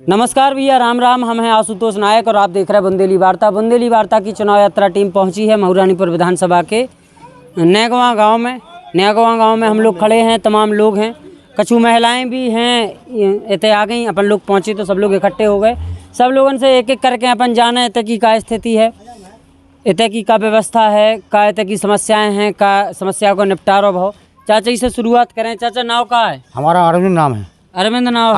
नमस्कार भैया, राम राम। हम हैं आशुतोष नायक और आप देख रहे हैं बुंदेली वार्ता। बुंदेली वार्ता की चुनाव यात्रा टीम पहुंची है महारानीपुर विधानसभा के नैगवा गांव में। नैगवा गांव में हम लोग खड़े हैं, तमाम लोग हैं, कछु महिलाएं भी हैं। इतने आ गई, अपन लोग पहुंचे तो सब लोग इकट्ठे हो गए। सब लोगों से एक एक करके अपन जाना इतने की क्या स्थिति है, इतने की क्या व्यवस्था है, का इतने की समस्याएँ हैं, का समस्या को निपटारो भाव। चाचा से शुरुआत करें। चाचा नाव का है? हमारा अर्जुन नाम है। अरविंद नाव?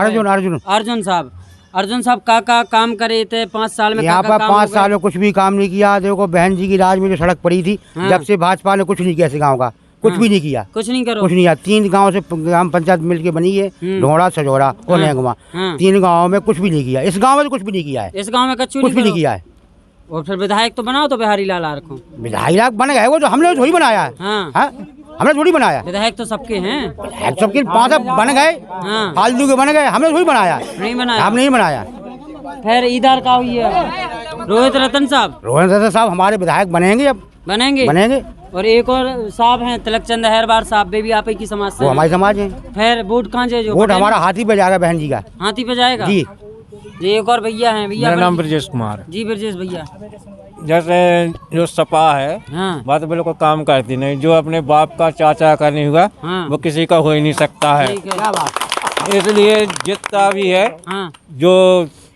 अर्जुन साहब। अर्जुन साहब का काम करे थे 5 साल में? यहाँ पर 5 साल में कुछ भी काम नहीं किया। देखो बहन जी की राज में जो सड़क पड़ी थी, जब से भाजपा ने कुछ नहीं किया, ऐसे गाँव का कुछ भी नहीं किया। कुछ नहीं करो? कुछ नहीं किया। 3 गांव से ग्राम पंचायत मिलके बनी है, ढोड़ा सजोड़ा और नैगवा। 3 गाँव में कुछ भी नहीं किया। इस गाँव में तो कुछ भी नहीं किया है। इस गाँव में कुछ भी नहीं किया है। और फिर विधायक तो बनाओ तो बिहारी लाल आरखो। विधायक बन गए, वो तो हमने थोड़ी बनाया है। हमने थोड़ी बनाया। विधायक तो सबके हैं। विधायक सबके 5 बन गए, फालतू के बन गए। हमने थोड़ी बनाया। नहीं बनाया। हम नहीं बनाया। फिर इधर का हुई है रोहित रतन साहब। रोहित रतन साहब हमारे विधायक बनेंगे। अब बनेंगे। और एक और साहब हैं तिलक चंद अहरबार साहब, भी आप ही की समाज से? वो हमारी समाज है। फिर वोट कहाँ जाए? वोट हमारा हाथी पे जाएगा, बहन जी का हाथी पे जाएगा जी। ये एक और भैया हैं। भैया मेरा नाम ब्रजेश कुमार जी। ब्रजेश भैया, जैसे जो सपा है बात बिल्कुल काम करती नहीं। जो अपने बाप का चाचा का नहीं हुआ वो किसी का हो ही नहीं सकता है। इसलिए जितना भी है जो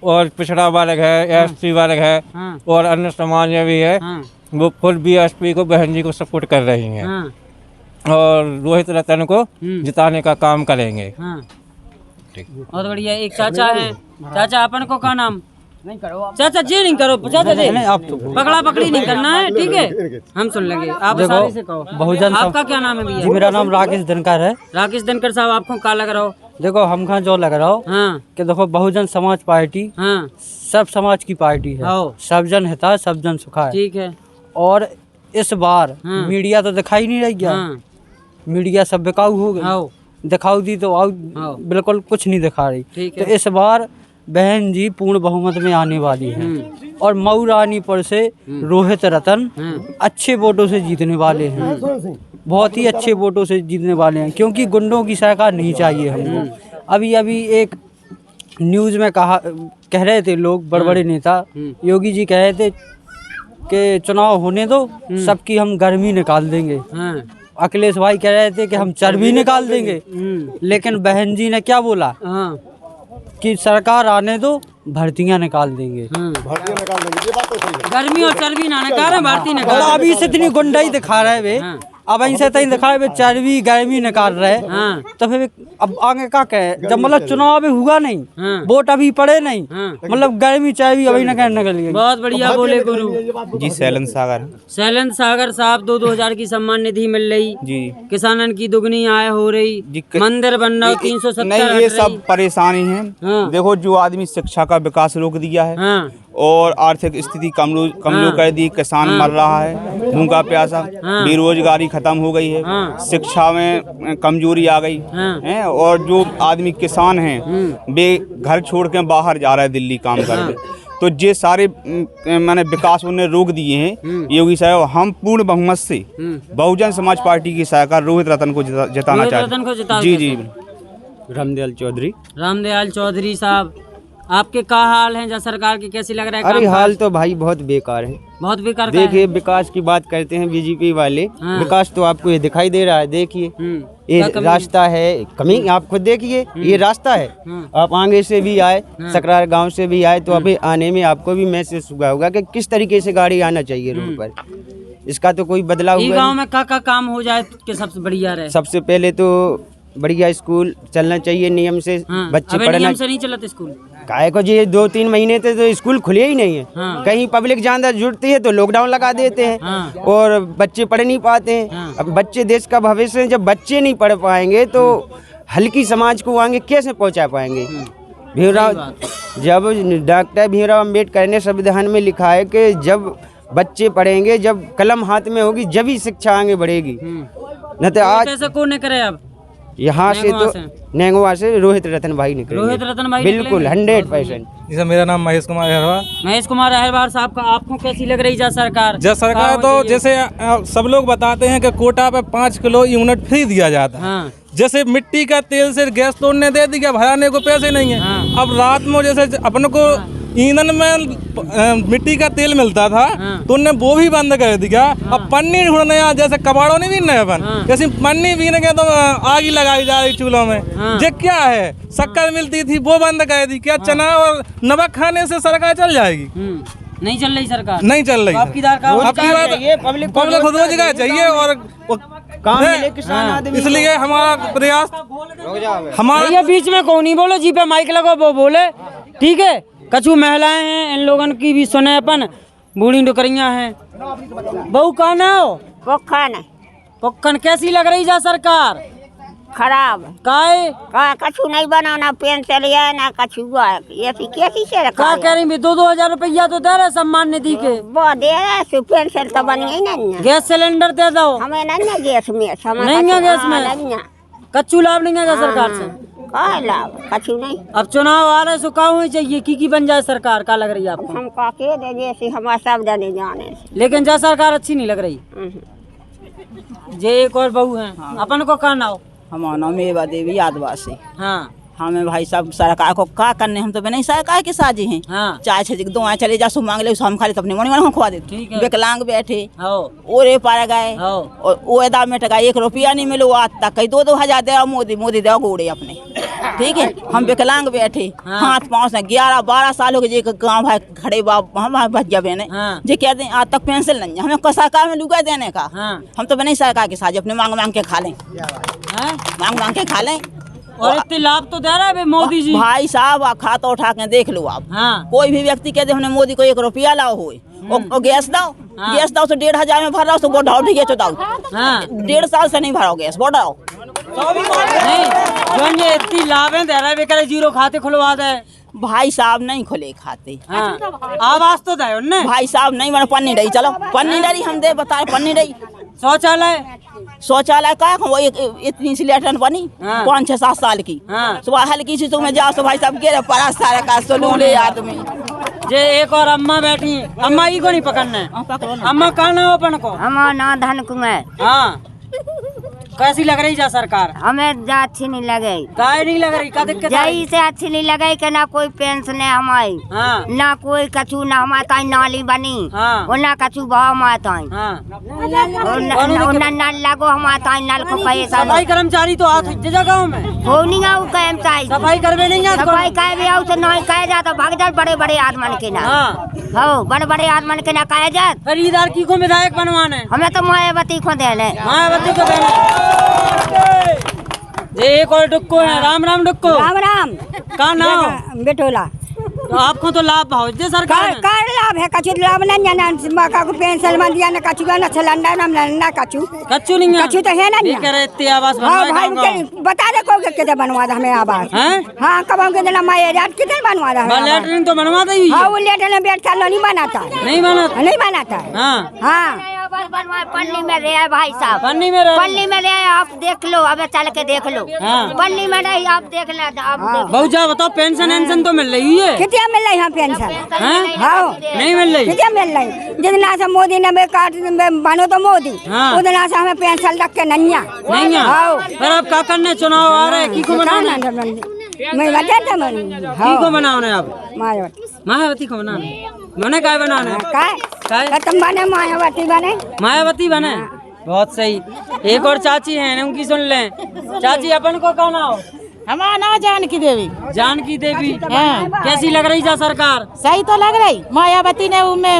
और पिछड़ा वर्ग है, एसटी वर्ग है और अन्य समाज में भी है, वो फुल बीएसपी को, बहन जी को सपोर्ट कर रही हैं और रोहित रतन को जिताने का काम करेंगे। बहुत बढ़िया। एक चाचा है। चाचा अपन को का नाम? नहीं करो चाचा जी, नहीं करो चाचा जी। आप तो पकड़ा पकड़ी नहीं करना है, ठीक है? हम सुन लेंगे। आप सारी से कहो। बहुजन आपका क्या नाम है भैया? मेरा नाम राकेश धनकर है। राकेश धनकर साहब, आपको क्या लग रहा हो? देखो हम कहाँ जो लग रहा हो कि देखो बहुजन समाज पार्टी सब समाज की पार्टी है। सब जन हिता सब जन सुखा है, ठीक है। और इस बार मीडिया तो दिखाई नहीं रही गया। मीडिया सब बिकाऊ हो गई। दिखाऊ दी तो बिल्कुल कुछ नहीं दिखा रही। तो इस बार बहन जी पूर्ण बहुमत में आने वाली है और महारानीपुर से रोहित रतन अच्छे वोटों से जीतने वाले हैं। बहुत ही अच्छे वोटों से जीतने वाले हैं, क्योंकि गुंडों की सरकार नहीं चाहिए हमको। अभी एक न्यूज़ में कह रहे थे लोग, बड़े बड़े नेता, योगी जी कह रहे थे कि चुनाव होने दो, सबकी हम गर्मी निकाल देंगे। अखिलेश भाई कह रहे थे कि हम चर्बी निकाल देंगे। लेकिन बहन जी ने क्या बोला कि सरकार आने दो, भर्तियां निकाल देंगे। गर्मी और चर्बी ना निकाल, भर्ती निकाल। अभी से इतनी गुंडाई दिखा रहे वे, अब इनसे तई दिखा रहे चर्बी गर्मी निकाल रहे। तो फिर अब आगे क्या कहे? जब मतलब चुनाव अभी हुआ नहीं, वोट अभी पड़े नहीं, मतलब गर्मी चर्बी अभी निकल गई। बहुत बढ़िया बोले गुरु जी। शैलेंद्र सागर साहब 2000 की सम्मान निधि मिल रही जी। किसानन की दुगनी आय हो रही, मंदिर बन रहा 370। ये सब परेशानी है। देखो जो आदमी शिक्षा का विकास रोक दिया है और आर्थिक स्थिति कमजोर कर दी, किसान मर रहा है, भूखा प्यासा, बेरोजगारी खत्म हो गई है, शिक्षा में कमजोरी आ गई है और जो आदमी किसान हैं वे घर छोड़ के बाहर जा रहे हैं दिल्ली काम करने। तो ये सारे मैंने विकास उन्हें रोक दिए हैं योगी साहब। हम पूर्ण बहुमत से बहुजन समाज पार्टी की सरकार रोहित रतन को जिताना चाहते हैं। जी। रामदयाल चौधरी साहब, आपके क्या हाल हैं? सरकार की कैसी लग रहा है? अरे हाल तो भाई बहुत बेकार है, बहुत बेकार। देखिए विकास की बात करते हैं बीजेपी वाले, विकास तो आपको ये दिखाई दे रहा है। देखिए ये रास्ता है, कमी आप खुद देखिए, ये रास्ता है। आप आगे से भी आए, सकरार गांव से भी आए, तो अभी आने में आपको भी महसूस हुआ होगा कि किस तरीके से गाड़ी आना चाहिए रोड पर। इसका तो कोई बदलाव हुआ गाँव में क्या काम हो जाए कि सबसे बढ़िया रहे? सबसे पहले तो बढ़िया स्कूल चलना चाहिए नियम से। बच्चे पढ़ना नियम से नहीं चलते स्कूल। काहे को जी 2-3 महीने तो स्कूल खुले ही नहीं है। कहीं पब्लिक ज्यादा जुड़ती है तो लॉकडाउन लगा देते हैं और बच्चे पढ़ नहीं पाते हैं। अब बच्चे देश का भविष्य है, जब बच्चे नहीं पढ़ पाएंगे तो हल्की समाज को आगे कैसे पहुंचा पाएंगे? जब डॉक्टर भीमराव अम्बेडकर ने संविधान में लिखा है कि जब बच्चे पढ़ेंगे, जब कलम हाथ में होगी, जब ही शिक्षा आगे बढ़ेगी। न तो आज ऐसा कौन नहीं करे? अब यहाँ से तो नैगवा से रोहित रतन भाई निकले। रोहित रतन भाई बिल्कुल 100%। जी सर, मेरा नाम महेश कुमार अहरबार साहब का आपको कैसी लग रही सरकार? सरकार तो जैसे सब लोग बताते हैं कि कोटा पे 5 किलो यूनिट फ्री दिया जाता है। जैसे मिट्टी का तेल से गैस तोड़ने दे दिया, भराने को पैसे नहीं है। अब रात में जैसे अपन को ईंधन में मिट्टी का तेल मिलता था तो उनने वो भी बंद कर दिया। अब पन्नी ढूंढने जैसे कबाड़ों नहीं बीन अपन, जैसे पन्नी बीन के तो आग ही लगाई जा रही चूल्हों में। ये क्या है, शक्कर मिलती थी वो बंद कर दी। क्या चना और नमक खाने से सरकार चल जाएगी? नहीं चल रही सरकार, नहीं चल रही। आपकी बात पब्लिक को रोजगार चाहिए और काम मिले किसान आदमी, इसलिए हमारा प्रयास। हमारा ये बीच में कौन नहीं बोलो, जी पे माइक लगो वो बोले, ठीक है। कछु महिलाएं हैं, इन लोगों की भी सुने अपन। बूढ़ी डुकरियां हैं। बहू कौन हो? पोखन पोखन कैसी लग रही जा सरकार? खराब काहे? कछु नहीं बनाना, पेंशन है ना कछु ये कैसी से रखा क्या कह रही? 2-2 रुपया तो दे रहे सम्मान निधि के। वो दे रहे, पेंशन तो बनी ही नहीं। गैस सिलेंडर दे दो। हमें नहीं है गैस में, नहीं है गैस में, कच्चू लाभ नहीं है सरकार से। का लाभ कछु नहीं। अब चुनाव आ रहे, सुखा हुए चाहिए की बन जाए सरकार, का लग रही है आपको? हम का के दे जैसे हमारा सब जाने जाने से। लेकिन जा सरकार अच्छी नहीं लग रही। जे एक और बहू है, अपन को का नाव? हमारा नाम मेवा देवी आदिवासी। हाँ, हमें भाई साहब सरकार को क्या करने, हम तो नहीं सरकार के साझी हैं। हाँ। चाहे छे दो आए चले जा, सो मांग ले, हम खाली तो अपने मनी हम खुआ देते। ठीक है। विकलांग बैठे हो ओरे पार गए हो। और वो एदा में टका 1 रुपया नहीं मिलो आज तक, कई 2-2 हजार दे मोदी दे गोड़े अपने। ठीक है, हम विकलांग बैठे। हाँ। हाथ पाँव से 11-12 साल हो गए गाँव भाई खड़े बाप हम भज्जा बहने हाँ। जे कहते हैं आज तक पेंशन नहीं है हमें, सरकार में लुगा देने का। हाँ। हम तो नहीं सरकार के साझी, अपने मांग के खा लें, मांग के खा लें। और इतने लाभ तो दे रहा है मोदी जी। भाई साहब आप खाता उठा के देख लो आप। हाँ। कोई भी व्यक्ति कहते हमने मोदी को 1 रुपया लाओ हो और गैस दाओ। हाँ। गैस दाओ तो 1500 में भर रहा तो बढ़ाओ, ठीक है दाओ। हाँ। 1.5 साल से नहीं भराओ गैस, बढ़ाओ नहीं, जो ये इतनी लाभ है दे रहा है, बेकार जीरो खाते खुलवा दे। भाई साहब नहीं खुले खाते। हाँ। आवाज तो दे उन्ने। भाई साहब नहीं मैंने पन्नी रही, चलो पन्नी रही हम दे बता पन्नी रही। शौचालय का वो इतनी सी लेटर बनी। हाँ। 5-6-7 साल की। हाँ। सुबह हल्की सी तुम्हें जाओ तो भाई साहब गिरे पड़ा सारा का सोलूले आदमी। जे एक और अम्मा बैठी है, अम्मा ही को नहीं पकड़ना है। अम्मा कहाँ ना हो अपन को? हमारा ना धन कुमार। हाँ, कैसी लग रही जा सरकार? हमें अच्छी नहीं लगे। काहे नहीं लग रही, का दिक्कत है? जही से अच्छी नहीं लगे कि ना कोई पेंशन है हमारी। हाँ। ना कोई कछु, ना हमारे नाली बनी। हाँ। और ना कछु भाव हमारे। हाँ। नल लगो हमारे नल को पैसा। सफाई कर्मचारी तो आते जगह में हो नहीं आऊ कम चाहिए। सफाई करवे नहीं आते। सफाई कहे भी आऊ तो नहीं कहे जाता, भाग जात बड़े आदमन के ना। हाँ। हो बड़े आदमन के ना कहे जात। खरीदार की को विधायक बनवाने? हमें तो मायावती को देने। मायावती को देने। एक और डुक्को है, राम डुक्को। राम का नाम? बेटोला। तो आपको तो लाभ भाव दे सरकार ने। कर लाभ है, कछु लाभ नहीं है। ना का पेंशन बन दिया, ना कछु ना सिलेंडर ना कछु नहीं है। कछु तो है ना। ये कह रहे इतने आवास हाँ भाई बनवाए बता दे को कितने बनवा दा हमें आवास। हाँ कब हम कितने माया कितने बनवा दा। लेटरिन तो बनवा दी। हाँ वो लेटर में बैठ कर नहीं बनाता। नहीं बनाता है। हाँ। हाँ पन्नी में रहे भाई साहब, पन्नी में रहे आप देख लो, अब चल के देख लो। हाँ। पन्नी में रही आप देख लो। बहुत जा बताओ, पेंशन तो मिल रही है? कितना मिल रही है पेंशन? हाँ नहीं मिल रही। कितना मिल रही? जितना से मोदी ने काट बनो तो मोदी। हाँ। उतना से हमें पेंशन रख के नहीं है। फिर अब क्या करने, चुनाव आ रहे की को बनाना? मैं बता की को बनाने आप? मायावती को बनाना। मैंने क्या बनाना? तुम बने मायावती बने। बहुत सही। एक और चाची हैं, उनकी सुन लें। चाची अपन को कहना हो? हमारा नाम जानकी देवी। जानकी देवी। कैसी लग रही जा सरकार? सही तो लग रही। मायावती ने उनमें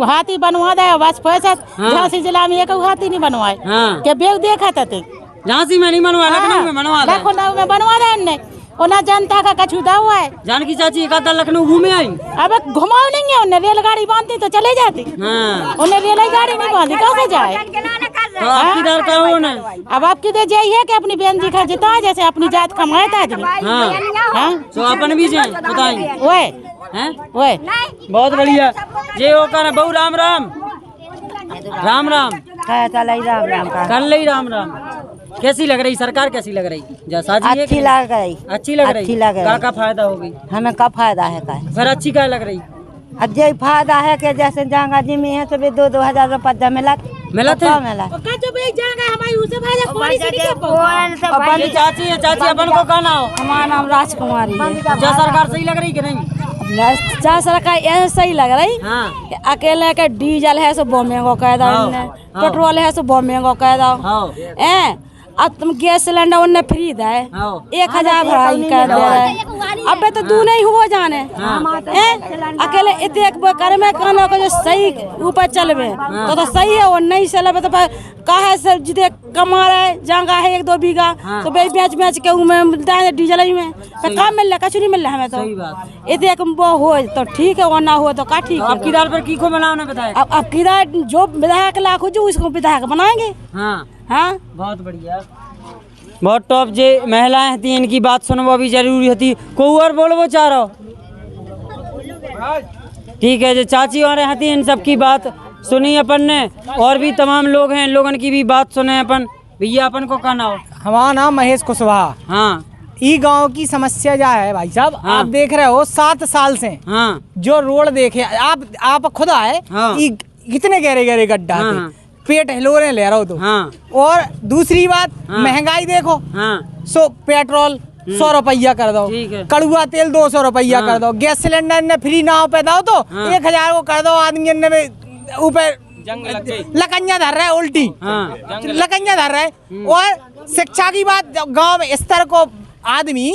हाथी बनवा दिया, बस पैसा। झांसी जिला में एक हाथी नहीं बनवाए। क्या बेग देखा था? झांसी में नहीं बनवाया, लखनऊ में बनवा दिया। लखनऊ में बनवा दिया उनने, उन्हें जनता का कछु हुआ है। जानकी चाची एक आधा लखनऊ घूमे आई। अब घुमाओ नहीं है, उन्हें रेलगाड़ी बांधती तो चले जाती। उन्हें रेलगाड़ी नहीं बांधी, कैसे जाए? तो आपकी दर का हो ना? अब आपकी दे यही है कि अपनी बहन जी का जिता, जैसे अपनी जात कमाए था आदमी। हाँ। तो अपन भी जाए बताइए। ओए बहुत बढ़िया। ये हो कर बहु राम कर राम। कैसी लग रही सरकार? कैसी लग रही? अच्छी लग रही। अच्छी लग रही। का फायदा होगी? हमें का फायदा है? फिर अच्छी क्या लग रही? अब ये फायदा है कि जैसे जहाँ जिमी है तो 2-2 हजार रुपया मिला थे चाची है, चाची अपन को कहना हो। हमारा नाम राजकुमारी है। क्या सरकार सही लग रही कि नहीं? चार सरकार ऐसे सही लग रही। हाँ। अकेले के डीजल है सो बहुत महंगा कह दो, पेट्रोल है सो बहुत महंगा कह दो। अब तुम गैस सिलेंडर उन्हें फ्री दे 1000 भराई कर दे। अब तो तू नहीं हुआ जाने अकेले इतने कर में कहना को जो सही ऊपर चलवे तो सही है, और नहीं चलवे तो कहा है सर जितने कमा रहे जगह है 1-2 बीघा तो बेच के में मिलता है डीजल ही में तो काम मिल रहा, कुछ नहीं मिल रहा हमें तो इतने वो हो तो ठीक है, और ना हो तो का ठीक है। अब किरार पर की को बनाओ विधायक? अब किरार जो विधायक लाख हो जो उसको विधायक बनाएंगे। हाँ बहुत बढ़िया, बहुत टॉप। जे महिलाएं थी इनकी बात सुनवा भी जरूरी होती। को और बोलो चारो ठीक है। जो चाची और हती इन सब की बात सुनी अपन ने, और भी तमाम लोग हैं, लोगन की भी बात सुने अपन। भैया अपन को कहना हो? हमारा नाम महेश कुशवाहा। हाँ। ई गांव की समस्या क्या है भाई साहब? हाँ। आप देख रहे हो 7 साल से हाँ। जो रोड देखे आप खुद आए। हाँ। कितने गहरे गड्ढा थे। हाँ। पेट हिलोरे ले रहा हो तो। हाँ। और दूसरी बात महंगाई देखो। हाँ। सो पेट्रोल 100 रुपया कर दो, कड़ुआ तेल 200 रुपया कर दो, गैस सिलेंडर ने फ्री ना हो पैदा हो तो 1000 को कर दो। आदमी ने ऊपर लकंजा धर रहा है, उल्टी लकंजा धर रहा है। और शिक्षा की बात, गांव में स्तर को आदमी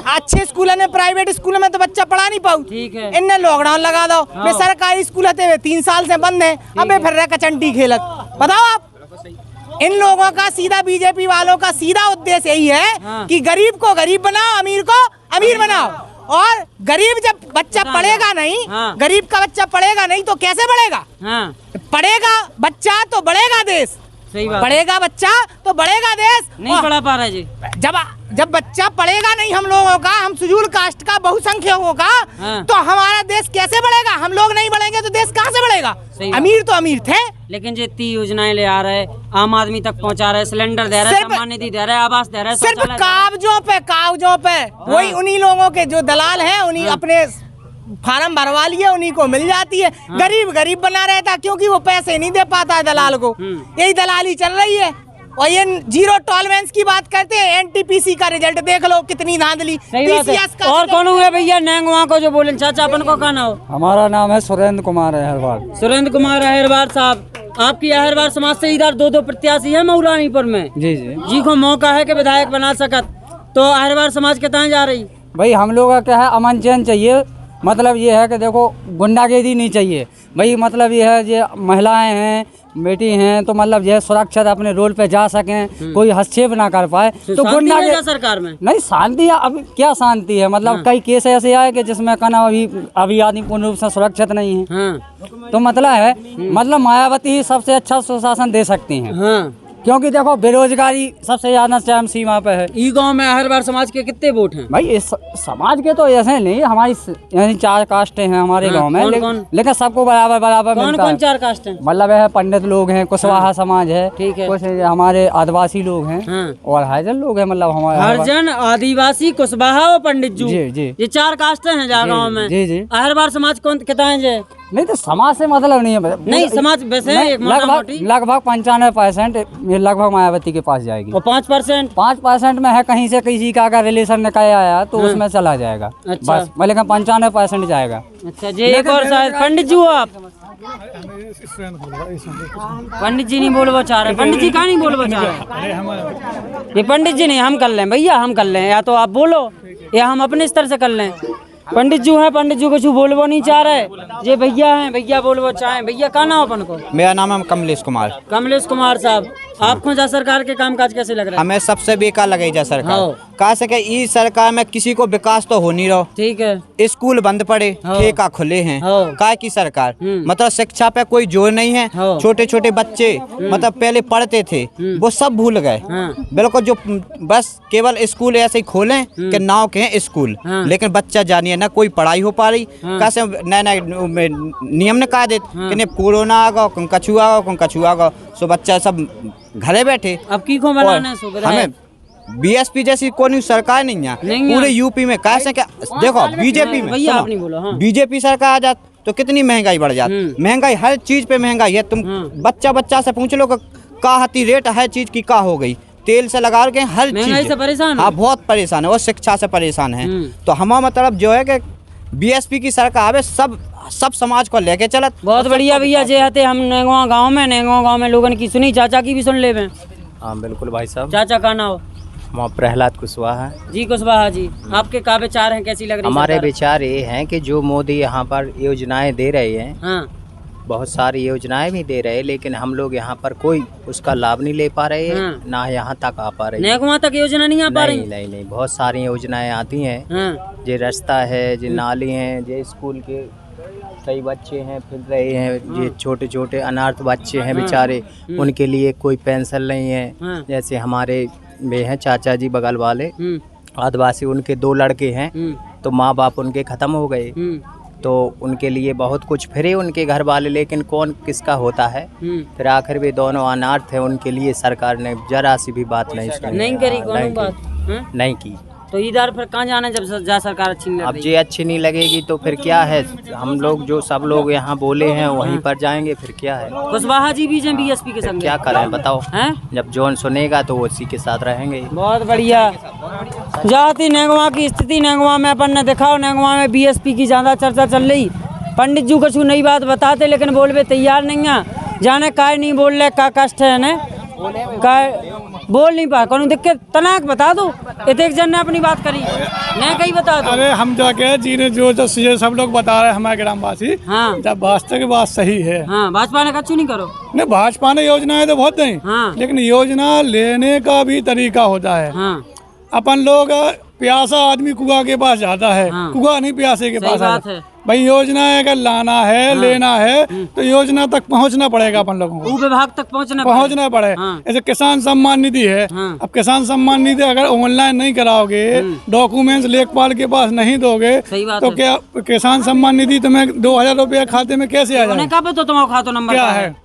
अच्छे स्कूल में, प्राइवेट स्कूल में तो बच्चा पढ़ा नहीं पाऊ। इनने लॉकडाउन लगा दो। सरकारी स्कूल 3 साल से बंद है, अबे फिर रहे कचंटी खेलत। बताओ आप, इन लोगों का सीधा, बीजेपी वालों का सीधा उद्देश्य यही है कि गरीब को गरीब बनाओ, अमीर को अमीर बनाओ। और गरीब जब बच्चा पढ़ेगा नहीं, गरीब का बच्चा पढ़ेगा नहीं तो कैसे बढ़ेगा? पढ़ेगा बच्चा तो बढ़ेगा देश। सही बात। पढ़ेगा बच्चा तो बढ़ेगा देश। नहीं पढ़ा पा रहा जी। जब बच्चा पढ़ेगा नहीं, हम लोगों का, हम शेड्यूल कास्ट का, बहुसंख्यकों का, तो हमारा देश कैसे बढ़ेगा? हम लोग नहीं बढ़ेंगे तो देश कहाँ से बढ़ेगा? अमीर तो अमीर थे, लेकिन जितनी योजनाएं ले आ रहे, आम आदमी तक पहुंचा रहे, सिलेंडर दे रहे, सम्मान निधि दे रहे, आवास दे रहे, सिर्फ कागजों पे वही उन्हीं लोगों के जो दलाल हैं, उन्हीं अपने फार्म भरवा लिए, उन्हीं को मिल जाती है। गरीब गरीब बना रहता क्योंकि वो पैसे नहीं दे पाता है दलाल को। यही दलाली चल रही है। और ये जीरो टॉलरेंस की बात करते हैं। एनटीपीसी का रिजल्ट देख लो, कितनी धांधली। और कौन हुए भैया नेंगवा को जो बोले? चाचा अपन को कहना हो? हमारा नाम है सुरेंद्र कुमार अहिरवार। सुरेंद्र कुमार अहिरवार साहब, आपकी अहिरवार समाज से इधर 2 प्रत्याशी है मऊरानीपुर में। जी को मौका है कि विधायक बना सकत, तो अहिरवार समाज के कहाँ जा रही? भाई हम लोग का क्या है, अमन चैन चाहिए। मतलब ये है कि देखो गुंडागर्दी नहीं चाहिए भाई। मतलब ये है जो महिलाएं हैं, बेटी हैं, तो मतलब जो है सुरक्षित अपने रोल पे जा सकें, कोई हस्तक्षेप ना कर पाए। तो गुंडागर्दी सरकार में नहीं, शांति है। अभी क्या शांति है? मतलब कई केस ऐसे आए कि जिसमें कहना अभी आदमी पूर्ण रूप से सुरक्षित नहीं है। तो मतलब है, मतलब मायावती ही सबसे अच्छा सुशासन दे सकती हैं। क्योंकि देखो बेरोजगारी सबसे ज्यादा चरम सीमा पे है। ई गांव में अहिरवार समाज के कितने वोट हैं? भाई इस समाज के तो ऐसे नहीं, हमारी यानी 4 कास्टें हैं हमारे गांव में। लेकिन सबको बराबर मिलता है। कौन 4 कास्ट हैं? मतलब है पंडित लोग हैं, कुशवाहा समाज है, ठीक है, कुछ हमारे आदिवासी लोग हैं और हरिजन लोग हैं। मतलब हमारे हरिजन, आदिवासी, कुशवाहा और पंडित जी। ये 4 कास्टें हैं जहाँ गाँव में। जी। अहिरवार समाज कौन कितना है? नहीं तो समाज से मतलब नहीं है। नहीं समाज वैसे लगभग 95% लगभग मायावती के पास जाएगी। और 5% में है कहीं से किसी का अगर रिलेशन निकाय आया तो उसमें चला जाएगा। अच्छा। बस लेकिन 95% जाएगा। अच्छा जी। एक और शायद पंडित जी हो आप? पंडित जी नहीं बोलवा चाह रहे। पंडित जी कहाँ नहीं बोलवा चाह रहे? ये पंडित जी नहीं, हम कर लें भैया, हम कर लें। या तो आप बोलो या हम अपने स्तर से कर लें। पंडित जी हैं, पंडित जी कुछ बोलवो नहीं चाह रहे। ये भैया हैं, भैया बोलवो चाहें। भैया का नाम अपन को? मेरा नाम है कमलेश कुमार। कमलेश कुमार साहब, आपको जा सरकार के कामकाज कैसे लग रहा है? हमें सबसे बेकार लगे जा सरकार। कहा सके इस सरकार में किसी को विकास तो हो नहीं रहा। ठीक है। स्कूल बंद पड़े, ठेका खुले हैं। काय की सरकार, मतलब शिक्षा पे कोई जोर नहीं है। छोटे छोटे बच्चे मतलब पहले पढ़ते थे वो सब भूल गए। बिल्कुल, जो बस केवल स्कूल ऐसे ही खोले कि नाव के स्कूल, लेकिन बच्चा जानिए ना कोई पढ़ाई हो पा रही। कैसे नए नए नियम ने कहा देते कि कोरोना आ गो, कछुआ गो, सो बच्चा सब घरे बैठे। अब की को बनाना हमें बीएसपी जैसी कोई सरकार नहीं है पूरे यूपी में। कैसे क्या देखो बीजेपी में, बीजेपी सरकार आ जाती तो कितनी महंगाई बढ़ जाती। महंगाई हर चीज पे महंगाई है। तुम बच्चा से पूछ लो का हती रेट हर चीज की का हो गई, तेल से लगा के हर चीज से परेशान। हाँ बहुत परेशान है और शिक्षा से परेशान है। तो हमारा मतलब जो है कि बीएसपी की सरकार है सब समाज को लेके चलत। बहुत बढ़िया भैया जे हते हम नेगवा गांव में लोगन की सुनी, चाचा की भी सुन ले। हाँ बिल्कुल भाई साहब। चाचा का नाम वहाँ प्रहलाद कुशवाहा जी। कुशवाहा जी, आपके क्या विचार हैं, कैसी लग रही है? हमारे विचार ये हैं कि जो मोदी यहाँ पर योजनाएं दे रहे हैं, हाँ। बहुत सारी योजनाएं भी दे रहे हैं, लेकिन हम लोग यहाँ पर कोई उसका लाभ नहीं ले पा रहे हैं, ना यहाँ तक आ पा रहे हैं। वहाँ तक योजना नहीं आ पा रही? नहीं, बहुत सारी योजनाएं आती हैं। जो रास्ता है, जो नाली हैं, जो स्कूल के कई बच्चे हैं फिर रहे हैं, ये छोटे छोटे अनाथ बच्चे हैं बेचारे, उनके लिए कोई पेंशन नहीं है। जैसे हमारे वे हैं चाचा जी बगल वाले आदिवासी, उनके 2 लड़के हैं, तो माँ बाप उनके ख़त्म हो गए, तो उनके लिए बहुत कुछ फिरे उनके घर वाले, लेकिन कौन किसका होता है। फिर आखिर भी दोनों अनाथ थे, उनके लिए सरकार ने जरा सी भी बात नहीं सुनी, नहीं करी कौन बात नहीं की। तो इधर फिर कहाँ जाना जब सरकार अच्छी नहीं लग रही? अब ये अच्छी नहीं लगेगी तो फिर क्या है, हम लोग जो सब लोग यहाँ बोले हैं वहीं पर जाएंगे, फिर क्या है। कुशवाहा जी भी हैं बीएसपी के संग, क्या करें बताओ हैं? जब जोन सुनेगा तो उसी के साथ रहेंगे। बहुत बढ़िया। जाती नेगवा की स्थिति नेगवा में अपन ने दिखाओ, नेगवा में बीएसपी की ज़्यादा चर्चा चल रही। पंडित जी कुछ नई बात बताते लेकिन बोलवे तैयार नहीं है, जाने काय नहीं बोल रहे, का कष्ट है ने काय बोल नहीं पा कौन देख के तनाक बता दो। एक जन ने अपनी बात करी नहीं कहीं बता दो। अरे हम जाके जी ने जो सब लोग बता रहे हैं हमारे ग्रामवासी, हाँ। जब भाजपा की बात सही है, हाँ, भाजपा ने कछु नहीं करो। नहीं भाजपा ने योजनाएं तो बहुत दी, हाँ। लेकिन योजना लेने का भी तरीका होता है। हाँ। अपन लोग प्यासा आदमी कुआ के पास जाता है, हाँ। कुआ नहीं प्यासे के पास आता है। भाई योजना अगर लाना है, हाँ। लेना है तो योजना तक पहुंचना पड़ेगा अपन लोगों को, विभाग तक पहुंचना पड़े। हाँ। ऐसे किसान सम्मान निधि है, हाँ। अब किसान सम्मान निधि अगर ऑनलाइन नहीं कराओगे, डॉक्यूमेंट्स लेखपाल के पास नहीं दोगे, तो क्या किसान सम्मान निधि तुम्हें 2000 रुपया खाते में कैसे आ जाएगा? तो तुम्हारा खाता नंबर क्या है?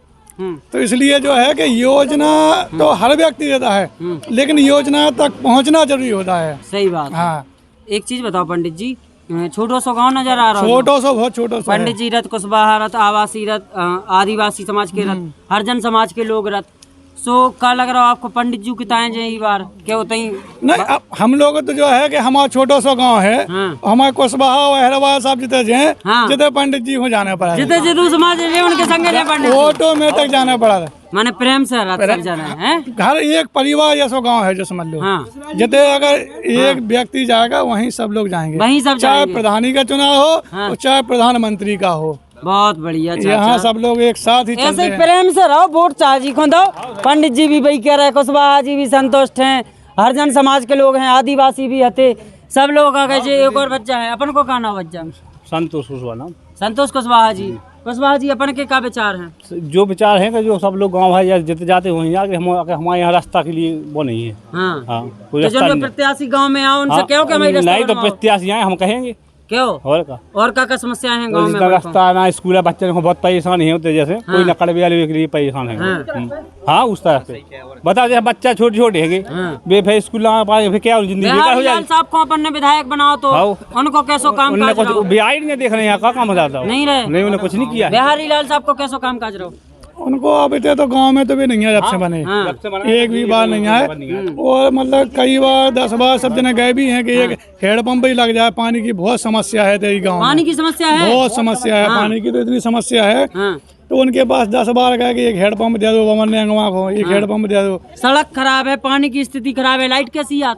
तो इसलिए जो है कि योजना तो हर व्यक्ति देता है, लेकिन योजना तक पहुंचना जरूरी होता है। सही बात। हाँ। एक चीज बताओ पंडित जी, छोटो सो गाँव नजर आ रहा है, बहुत छोटो सो। पंडित जी रथ, कुशवाहा रथ, आवासी रथ, आदिवासी समाज के रथ, हरिजन समाज के लोग रथ, सो का लग रहा हो आपको पंडित जी किताएं जो इस बार क्या होता ही नहीं। अब हम लोग तो जो है कि हमारा छोटो सो गांव है, हाँ। हमारे कुशवाहा वहरवा सब जितने जो हैं, हाँ। जितने पंडित जी को जाना पड़ा, जितने जितू समाज उनके संग पंडित ऑटोमेटिक जाना पड़ा, माने प्रेम से जाना है। हर एक परिवार जैसा गांव है जो समझ लो, हाँ। जितने अगर एक व्यक्ति जाएगा वहीं सब लोग जाएंगे, वहीं सब चाहे प्रधानी का चुनाव हो, हाँ। चाहे प्रधानमंत्री का हो। बहुत बढ़िया। यहाँ सब लोग एक साथ ही ऐसे प्रेम से रहो, वोट चाची को दो। पंडित जी भी वही कह रहे, कुशवाहा जी भी संतुष्ट हैं, हरिजन समाज के लोग हैं, आदिवासी भी हते, सब लोग आ गए। एक और बच्चा है, अपन को कहना बच्चा संतोष कुशवाहा। संतोष कुशवाहा जी। कुशवाहा जी अपन के क्या विचार हैं? जो विचार है कि जो सब लोग गांव है जितने जाते हुए हमारे यहाँ रास्ता के लिए वो नहीं है। हाँ। हाँ, तो जो प्रत्याशी गांव में आओ उनसे क्यों कि हमारी नहीं तो प्रत्याशी आए हम कहेंगे क्यों और क्या समस्या है गांव में? रास्ता ना स्कूल है, बच्चे को बहुत परेशानी होते, जैसे हाँ। कोई लकड़ वाले के लिए परेशान है। हाँ उस तरह से बता जैसे बच्चा छोटे छोटे है वे स्कूल फिर क्या जिंदगी हो जाए। साहब को अपन ने विधायक बनाओ तो उनको कैसो काम काज बिहार नहीं देख रहे हैं, क्या काम होता नहीं रहे, नहीं उन्हें कुछ नहीं किया। बिहारी लाल साहब को कैसो काम काज रहो उनको अब इतने तो गांव में तो भी नहीं है जब से बने, एक भी बार नहीं आए। और मतलब कई बार 10 बार सब जने गए भी हैं कि एक हैंडपंप ही लग जाए। पानी की बहुत समस्या है तेरी गाँव में, पानी की समस्या है, बहुत समस्या है, पानी की तो इतनी समस्या है। तो उनके पास 10 बार गए कि एक हैंडपंप दे दो, वमन ने को एक हैंडपंप दे दो। सड़क खराब है, पानी की स्थिति खराब है, लाइट कैसी है?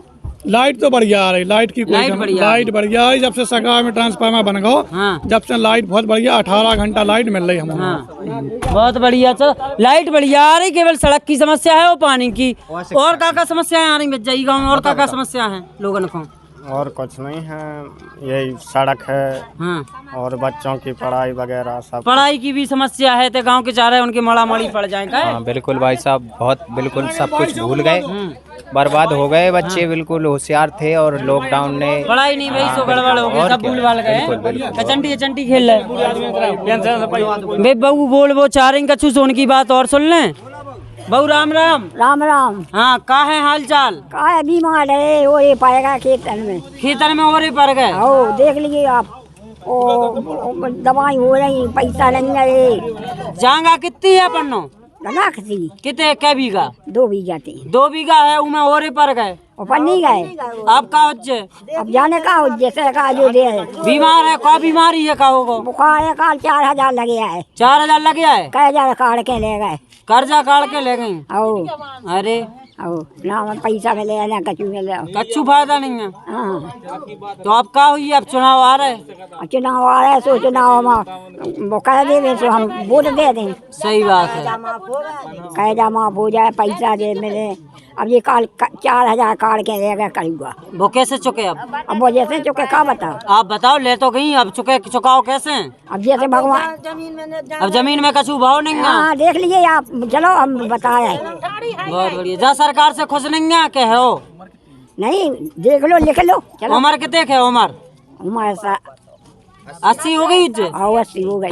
लाइट तो बढ़िया आ रही, लाइट की लाइट बढ़िया आ रही। जब से सरकार में ट्रांसफार्मर बन गया, जब से लाइट बहुत बढ़िया, 18 घंटा लाइट मिल रही हमें। बहुत बढ़िया। लाइट बढ़िया आ रही, केवल सड़क की समस्या है और पानी की। और क्या समस्याएं आ रही बच्चा गाँव में? और क्या समस्या है लोगों को? और कुछ नहीं है, यही सड़क है, हाँ। और बच्चों की पढ़ाई वगैरह सब। पढ़ाई की भी समस्या है तो गांव के चारे उनके मड़ा मड़ी पड़ जाएगा। हाँ बिल्कुल भाई साहब, बहुत बिल्कुल सब कुछ भूल गए, बर्बाद हो गए बच्चे। हाँ। बिल्कुल होशियार थे और लॉकडाउन ने पढ़ाई नहीं भाई, सो गड़बड़ हो गई, सब भूल भाल गए, चंटी खेल रहे। बहू बोल वो चाह रही कछु सोन की बात और सुन लें। बहू राम राम। राम राम। हाँ का है हाल चाल? का है बीमार है, ओरे पाएगा खेतन में ओरे पर गए। देख लीजिए आप। दवाई हो रही, पैसा नहीं है। जांगा कितनी है पन्नो? लाख सी कितने कै बीघा? 2 बीघा थी। 2 बीघा है उमे ओरे पर गए ऊपर नहीं गए। अब का होचे? अब जाने का हो जैसे का जो दे है। बीमार है, का बीमारी है, का होगा? बुखार है, काल 4000 लगे है। 4000 लग गया है? कई हजार काट के ले गए। कर्जा काट के ले गई? अरे ना पैसा मिले ना कछु मिले, कछु फायदा नहीं है। हाँ। तो अब का हुई? अब चुनाव आ रहे, चुनाव आ रहे, सो चुनाव में वो कह दे तो हम वोट दे दें। सही बात है। कैदा माफ हो जाए, पैसा दे मिले। अब ये काल 4000 काट के ले गए करूँगा। वो कैसे चुके? अब वो जैसे चुके का बताओ? आप बताओ, ले तो गई, अब चुकाओ कैसे? अब जैसे भगवान, अब जमीन में कछु भाव नहीं है। हाँ देख लीजिए आप, चलो हम बता रहे। बहुत बढ़िया। जा सरकार से खुश नहीं है के हो? नहीं, देख लो, लिख लो। चलो। उम्र कितने है? उम्र 80 हो गई? 80 हो गई।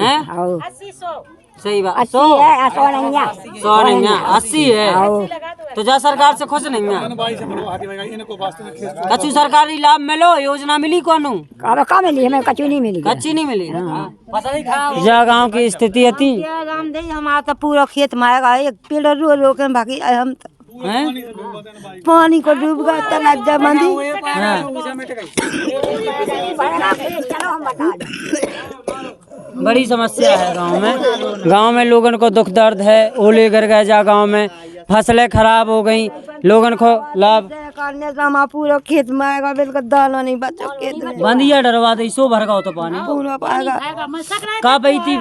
सही बात। 80 है, 100 नहीं है। 100 नहीं है, 80 है। तो जा सरकार से खुश नहीं है? कछु सरकारी लाभ मिलो, योजना मिली कोनो? का मिली? हमें कछु नहीं मिली। कच्ची नहीं मिली। जा गांव की स्थिति थी। हमारा तो पूरा खेत में आएगा, एक पेड़ रो के बाकी हम पानी को डूब गया, तालाब जमांदी। बड़ी समस्या है गांव में। गांव में लोगों को दुख दर्द है। ओले गिर गए जा गांव में, फसलें खराब हो गई, लोगों को लाभ पूरा खेत में आएगा, बिल्कुल दाना नहीं बचा खेत में। बंदिया डरवा दे, सो भर गया तो पानी पूरा पाएगा। का बही थी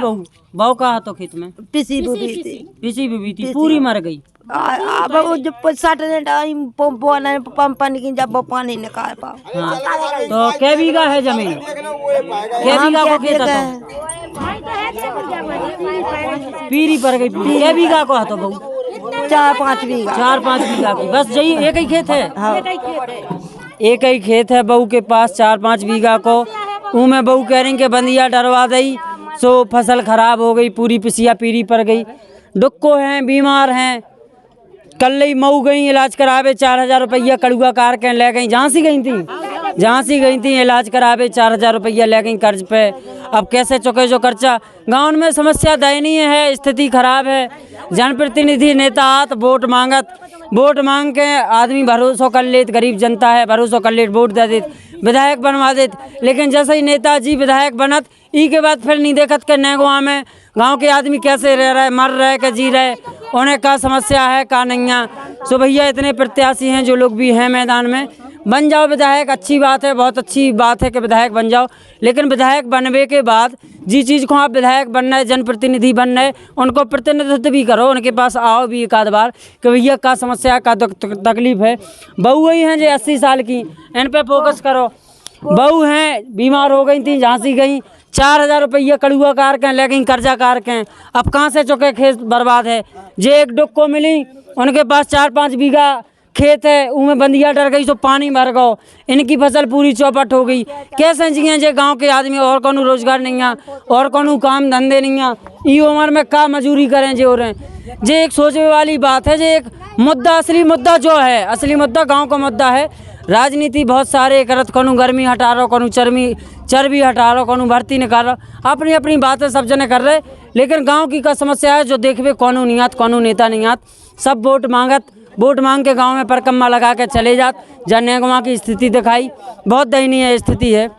बहू का तो खेत में? पिसी बुबी थी, पूरी मर गई। अब वो जब 60 टाइम पंप पानी की जब वो पानी निकाल पाओ। तो कै बीघा है जमीन? कै बीघा को खेत है? पीरी पर गई। कै बीघा को है तो बहू? 4-5 बीघा। 4-5 बीघा की बस यही एक ही खेत है? एक ही खेत है बहू के पास, 4-5 बीघा को। उनमें बहू कह रही कि बंदिया डरवा दी, सो फसल खराब हो गई, पूरी पिसिया पीरी पर गई। डुक्को हैं, बीमार हैं। कल ही मऊ गई इलाज करावे, 4000 रुपया कड़ुआ कार के ले गई। झांसी गई थी इलाज करावे, 4000 रुपया ले गई कर्ज पे। अब कैसे चुके जो खर्चा? गाँव में समस्या दयनीय है, स्थिति खराब है। जनप्रतिनिधि नेता आत वोट मांगत, वोट मांग के आदमी भरोसा कर लेत, गरीब जनता है भरोसा कर लेत, वोट दे देत, विधायक बनवा देत। लेकिन जैसे ही नेताजी विधायक बनत, ई के बाद फिर नहीं देखत के नेगवा में गांव के आदमी कैसे रह रहे, मर रहे के जी रहे, उन्हें का समस्या है का नहीं है। सो भैया इतने प्रत्याशी हैं जो लोग भी हैं मैदान में, बन जाओ विधायक, अच्छी बात है, बहुत अच्छी बात है कि विधायक बन जाओ। लेकिन विधायक बनने के बाद जिस चीज़ को आप विधायक बनना है, जनप्रतिनिधि बनना है, उनको प्रतिनिधित्व भी करो, उनके पास आओ भी एक आध बार कि भैया का समस्या का तकलीफ है। बहू ही हैं जो 80 साल की, इन पे फोकस करो। बहू हैं बीमार हो गई थी, झांसी गई, 4000 रुपया कड़ुआ कार के ले गई, कर्जा कार के। अब कहाँ से चुके खेत बर्बाद है। जे एक डुक को मिली, उनके पास 4-5 बीघा खेत है, उनमें बंदिया डर गई, तो पानी भर गो, इनकी फसल पूरी चौपट हो गई। कैसे जिए जे गांव के आदमी? और कोनो रोजगार नहीं है, और कोनो काम धंधे नहीं है। ई उम्र में का मजूरी करें जे हो रहे हैं। जे एक सोचने वाली बात है। जे एक मुद्दा, असली मुद्दा जो है, असली मुद्दा गाँव का मुद्दा है। राजनीति बहुत सारे करत, कोनो गर्मी हटा रहो, कोनो चर्बी हटा रहो, कोनो भर्ती निकाल रहो, अपनी अपनी बातें सब जने कर रहे। लेकिन गांव की का समस्या है जो देखबे कोनो नहीं आत, कोनो नेता नहीं आत। सब वोट मांगत, वोट मांग के गांव में परकम्मा लगा के चले जात। जनेगवा की स्थिति दिखाई, बहुत दयनीय स्थिति है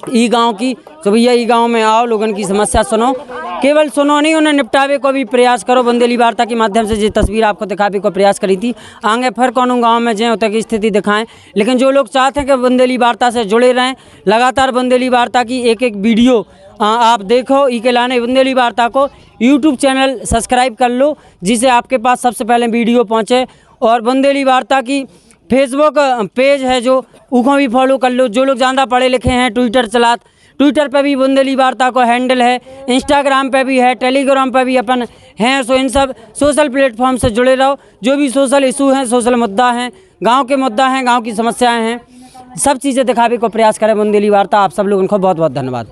ई गांव की। तो भैया ई गांव में आओ, लोगों की समस्या सुनो, केवल सुनो नहीं, उन्हें निपटावे को भी प्रयास करो। बुंदेली वार्ता के माध्यम से जो तस्वीर आपको दिखाने को प्रयास करी थी, आगे फिर कौन गांव में जाए उतक की स्थिति दिखाएं। लेकिन जो लोग चाहते हैं कि बुंदेली वार्ता से जुड़े रहें, लगातार बुंदेली वार्ता की एक एक वीडियो आप देखो, ई के लाने बुंदेली वार्ता को यूट्यूब चैनल सब्सक्राइब कर लो, जिससे आपके पास सबसे पहले वीडियो पहुँचे। और बुंदेली वार्ता की फेसबुक पेज है जो, उसको भी फॉलो कर लो। जो लोग ज़्यादा पढ़े लिखे हैं, ट्विटर चलात, ट्विटर पे भी बुंदेली वार्ता को हैंडल है, इंस्टाग्राम पे भी है, टेलीग्राम पे भी अपन हैं। सो इन सब सोशल प्लेटफॉर्म से जुड़े रहो। जो भी सोशल इशू हैं, सोशल मुद्दा हैं, गांव के मुद्दा हैं, गांव की समस्याएं हैं, सब चीज़ें दिखाने को प्रयास करें बुंदेली वार्ता। आप सब लोगों को बहुत बहुत धन्यवाद।